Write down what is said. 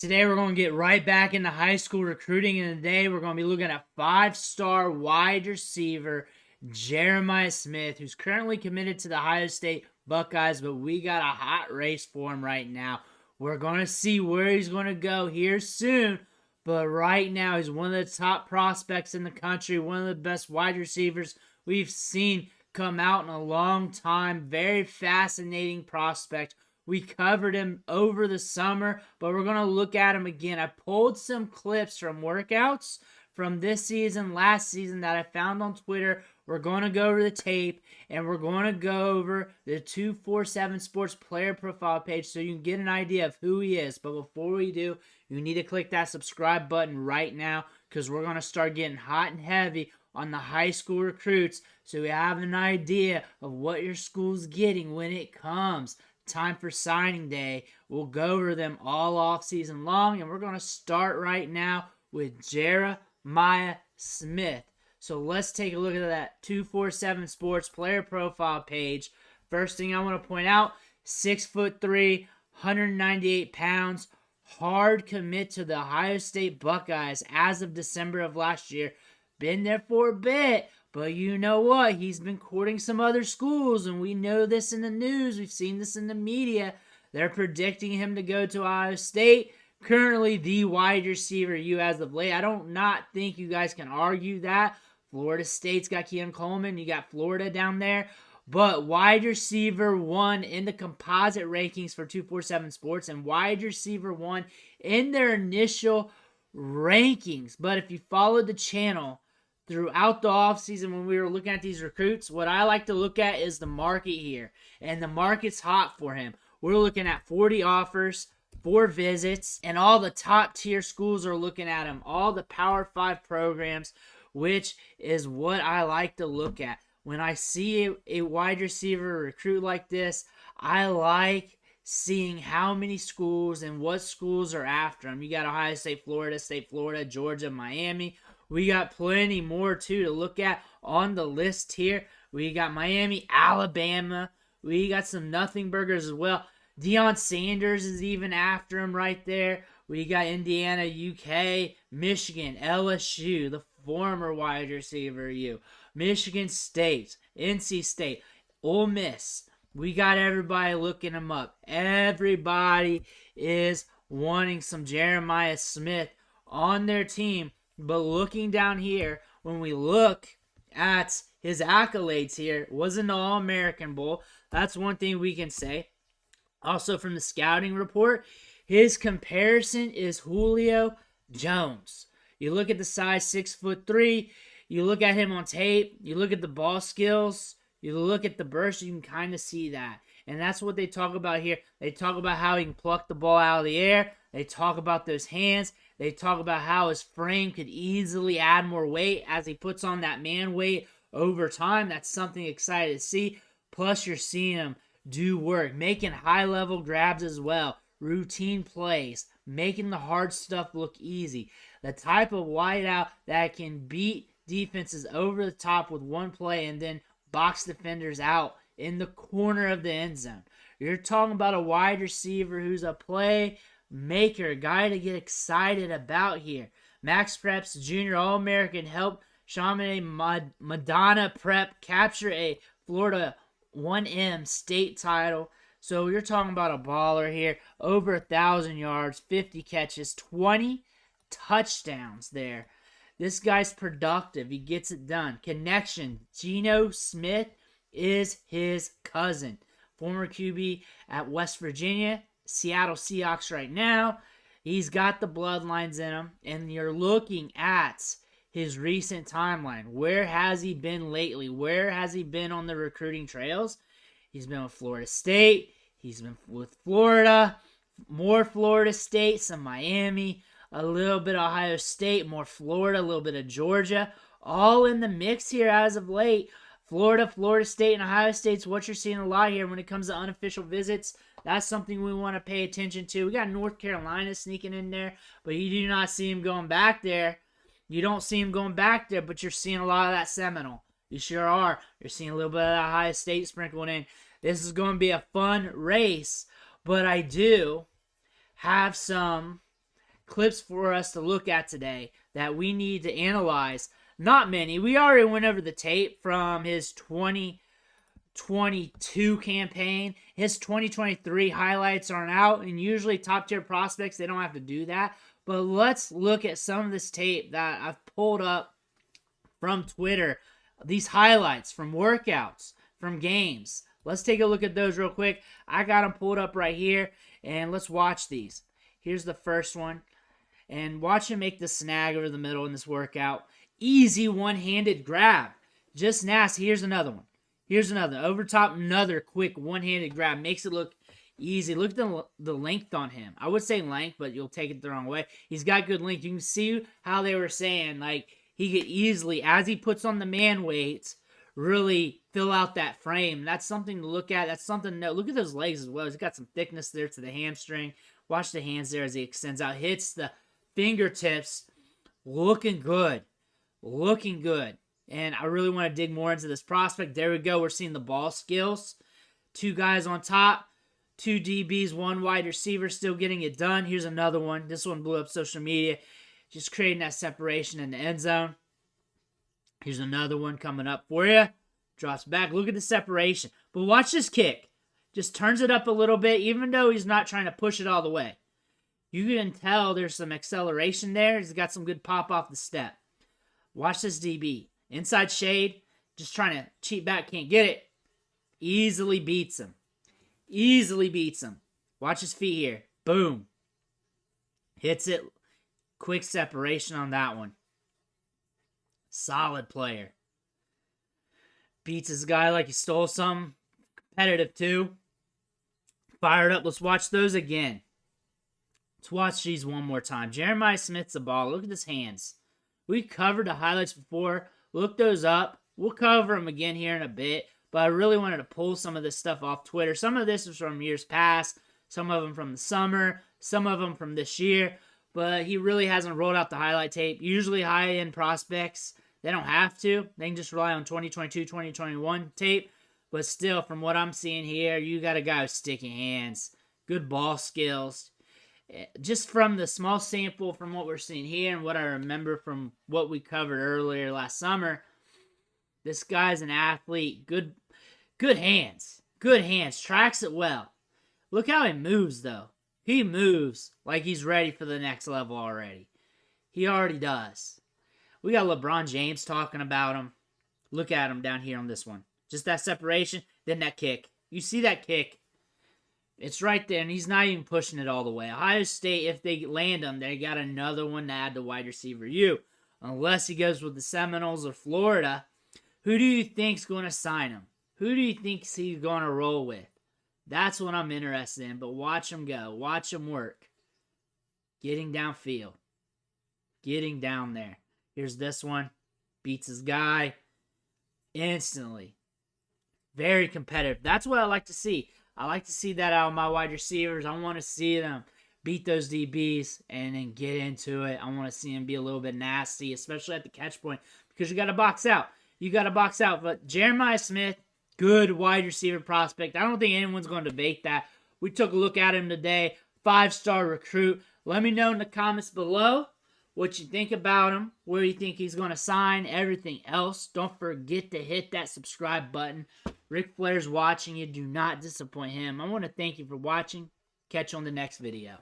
Today we're going to get right back into high school recruiting, and today we're going to be looking at five-star wide receiver Jeremiah Smith, who's currently committed to the Ohio State Buckeyes, but we got a hot race for him right now. We're going to see where he's going to go here soon, but right now he's one of the top prospects in the country, one of the best wide receivers we've seen come out in a long time. Very fascinating prospect. We covered him over the summer, but we're going to look at him again. I pulled some clips from workouts from this season, last season, that I found on Twitter. We're going to go over the tape, and we're going to go over the 247 Sports player profile page so you can get an idea of who he is. But before we do, you need to click that subscribe button right now because we're going to start getting hot and heavy on the high school recruits so we have an idea of what your school's getting when it comes time for signing day. We'll go over them all off season long, and we're going to start right now with Jeremiah Smith. So let's take a look at that 247 Sports player profile page. First thing I want to point out, 6'3", 198 pounds, hard commit to the Ohio State Buckeyes as of December of last year. Been there for a bit, but you know what? He's been courting some other schools, and we know this in the news. We've seen this in the media. They're predicting him to go to Ohio State. Currently, the wide receiver you as of late. I don't not think you guys can argue that. Florida State's got Keon Coleman. You got Florida down there. But wide receiver one in the composite rankings for 247 Sports and wide receiver one in their initial rankings. But if you followed the channel throughout the offseason when we were looking at these recruits, what I like to look at is the market here. And the market's hot for him. We're looking at 40 offers, 4 visits, and all the top tier schools are looking at him. All the Power 5 programs, which is what I like to look at. When I see a wide receiver recruit like this, I like seeing how many schools and what schools are after him. You got Ohio State, Florida, Georgia, Miami. We got plenty more, too, to look at on the list here. We got Miami, Alabama. We got some nothing burgers as well. Deion Sanders is even after him right there. We got Indiana, UK, Michigan, LSU, the former wide receiver U, Michigan State, NC State, Ole Miss. We got everybody looking him up. Everybody is wanting some Jeremiah Smith on their team. But looking down here, when we look at his accolades here, was an All-American Bowl. That's one thing we can say. Also from the scouting report, his comparison is Julio Jones. You look at the size, 6'3". You look at him on tape. You look at the ball skills. You look at the burst. You can kind of see that. And that's what they talk about here. They talk about how he can pluck the ball out of the air. They talk about those hands. They talk about how his frame could easily add more weight as he puts on that man weight over time. That's something exciting to see. Plus, you're seeing him do work, making high-level grabs as well, routine plays, making the hard stuff look easy. The type of wideout that can beat defenses over the top with one play and then box defenders out in the corner of the end zone. You're talking about a wide receiver who's a play maker, a guy to get excited about here. Max Preps Jr. All-American helped Chaminade Madonna Prep capture a Florida 1M state title. So you're talking about a baller here. Over 1,000 yards, 50 catches, 20 touchdowns there. This guy's productive. He gets it done. Connection. Geno Smith is his cousin. Former QB at West Virginia, Seattle Seahawks right now. He's got the bloodlines in him. And you're looking at his recent timeline. Where has he been lately? Where has he been on the recruiting trails? He's been with Florida State. He's been with Florida. More Florida State, some Miami, a little bit of Ohio State, more Florida, a little bit of Georgia. All in the mix here as of late. Florida State, and Ohio State's what you're seeing a lot here when it comes to unofficial visits. That's something we want to pay attention to. We got North Carolina sneaking in there, but you do not see him going back there. You don't see him going back there, but you're seeing a lot of that Seminole. You sure are. You're seeing a little bit of that Ohio State sprinkled in. This is going to be a fun race, but I do have some clips for us to look at today that we need to analyze. Not many. We already went over the tape from his 2022 campaign. His 2023 highlights aren't out, and usually top tier prospects, they don't have to do that. But let's look at some of this tape that I've pulled up from Twitter. These highlights from workouts, from games. Let's take a look at those real quick. I got them pulled up right here, and let's watch these. Here's the first one. And watch him make the snag over the middle in this workout. Easy one-handed grab. Just nasty. Here's another one. Here's another. Over top, another quick one-handed grab. Makes it look easy. Look at the length on him. I would say length, but you'll take it the wrong way. He's got good length. You can see how they were saying, like, he could easily, as he puts on the man weights, really fill out that frame. That's something to look at. That's something to look at those legs as well. He's got some thickness there to the hamstring. Watch the hands there as he extends out. Hits the fingertips. Looking good. Looking good. And I really want to dig more into this prospect. There we go. We're seeing the ball skills. 2 guys on top. 2 DBs, 1 wide receiver still getting it done. Here's another one. This one blew up social media. Just creating that separation in the end zone. Here's another one coming up for you. Drops back. Look at the separation. But watch this kick. Just turns it up a little bit, even though he's not trying to push it all the way. You can tell there's some acceleration there. He's got some good pop off the step. Watch this DB. Inside shade. Just trying to cheat back. Can't get it. Easily beats him. Easily beats him. Watch his feet here. Boom. Hits it. Quick separation on that one. Solid player. Beats his guy like he stole some. Competitive too. Fired up. Let's watch those again. Let's watch these one more time. Jeremiah Smith's the ball. Look at his hands. We covered the highlights before. Look those up. We'll cover them again here in a bit. But I really wanted to pull some of this stuff off Twitter. Some of this is from years past. Some of them from the summer. Some of them from this year. But he really hasn't rolled out the highlight tape. Usually high-end prospects, they don't have to. They can just rely on 2022, 2021 tape. But still, from what I'm seeing here, you got a guy with sticky hands. Good ball skills. Just from the small sample from what we're seeing here and what I remember from what we covered earlier last summer, this guy's an athlete. Good hands. Good hands. Tracks it well. Look how he moves, though. He moves like he's ready for the next level already. He already does. We got LeBron James talking about him. Look at him down here on this one. Just that separation, then that kick. You see that kick. It's right there, and he's not even pushing it all the way. Ohio State, if they land him, they got another one to add to wide receiver U. Unless he goes with the Seminoles or Florida, who do you think's going to sign him? Who do you think he's going to roll with? That's what I'm interested in, but watch him go. Watch him work. Getting downfield. Getting down there. Here's this one. Beats his guy instantly. Very competitive. That's what I like to see. I like to see that out of my wide receivers. I want to see them beat those DBs and then get into it. I want to see them be a little bit nasty, especially at the catch point, because you got to box out. You got to box out. But Jeremiah Smith, good wide receiver prospect. I don't think anyone's going to debate that. We took a look at him today. 5-star recruit. Let me know in the comments below what you think about him, where you think he's going to sign, everything else. Don't forget to hit that subscribe button. Ric Flair's watching you. Do not disappoint him. I want to thank you for watching. Catch you on the next video.